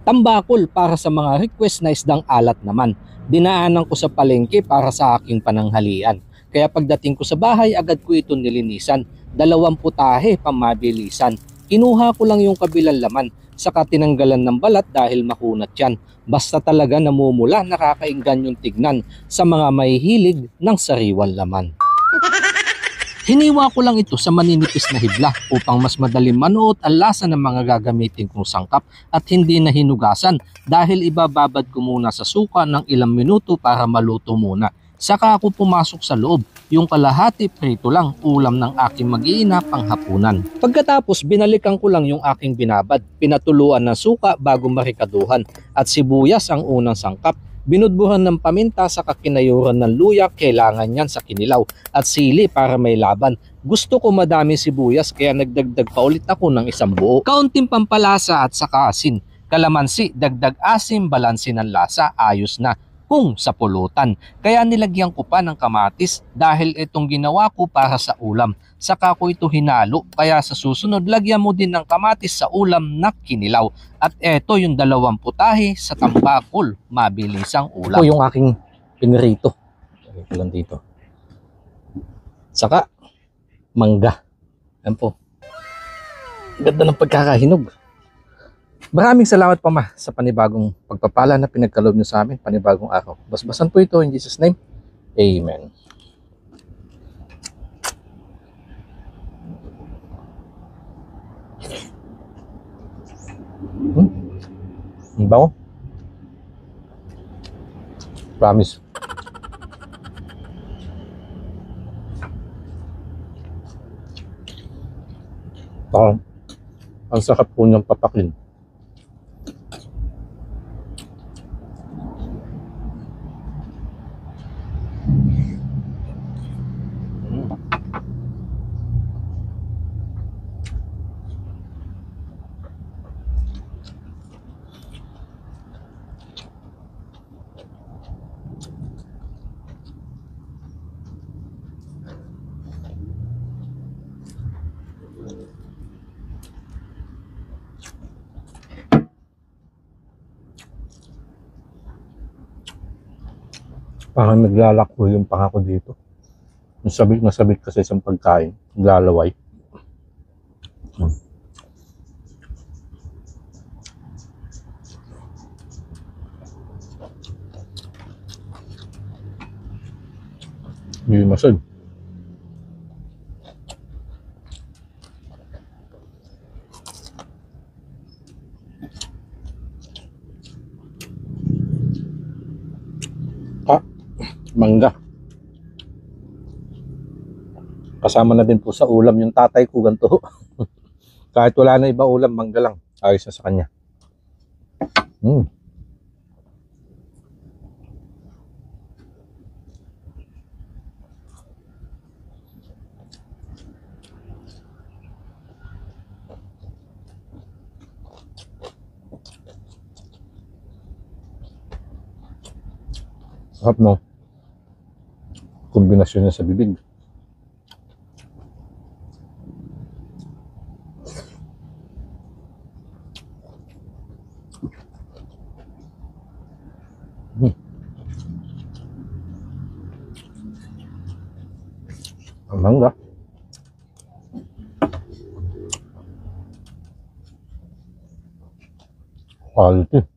Tambakol para sa mga request na isdang alat naman. Dinaanan ko sa palengke para sa aking pananghalian. Kaya pagdating ko sa bahay, agad ko ito nilinisan. 2 putahe pamabilisan. Kinuha ko lang yung kabilang laman, saka tinanggalan ng balat dahil makunat yan. Basta talaga namumula, nakakainggan yung tignan sa mga mahihilig ng sariwan laman. Hiniwa ko lang ito sa maninipis na hibla upang mas madaling manuot ang lasa ng mga gagamitin kong sangkap at hindi na hinugasan dahil ibababad ko muna sa suka ng ilang minuto para maluto muna. Saka ako pumasok sa loob, yung kalahati prito lang ulam ng aking mag-iina panghapunan. Pagkatapos binalikan ko lang yung aking binabad, pinatuluan ng suka bago marikaduhan at sibuyas ang unang sangkap. Binudbuhan ng paminta sa kakinayuran ng luya, kailangan yan sa kinilaw, at sili para may laban. Gusto ko madami sibuyas kaya nagdagdag pa ulit ako ng isang buo. Kaunting pampalasa at saka asin. Kalamansi, dagdag asim, balansi ng lasa, ayos na. Kung sa pulutan. Kaya nilagyan ko pa ng kamatis dahil itong ginawa ko para sa ulam. Saka ko ito hinalo, kaya sa susunod lagyan mo din ng kamatis sa ulam na kinilaw. At eto yung 2 putahe sa tambakol, mabilisang ulam. Ito yung aking pinirito. Ito lang dito. Saka mangga. Yan po. Ganda ng pagkakahinog. Maraming salamat pa ma sa panibagong pagpapala na pinagkaloob nyo sa amin, panibagong araw. Basbasan po ito in Jesus' name. Amen. Ang bango. Promise. Parang ang sakap po niyang papakin. Parang naglalakbo yung pangako dito. Yung sabik na sabik kasi isang pagkain, naglalaway. Hindi masad. Mangga. Kasama na din po sa ulam yung tatay ko ganito. Kahit wala na iba ulam, mangga lang. Ayos na sa kanya. Sarap no? Kombinasyon niya sa bibig. Ang mangga. Quality.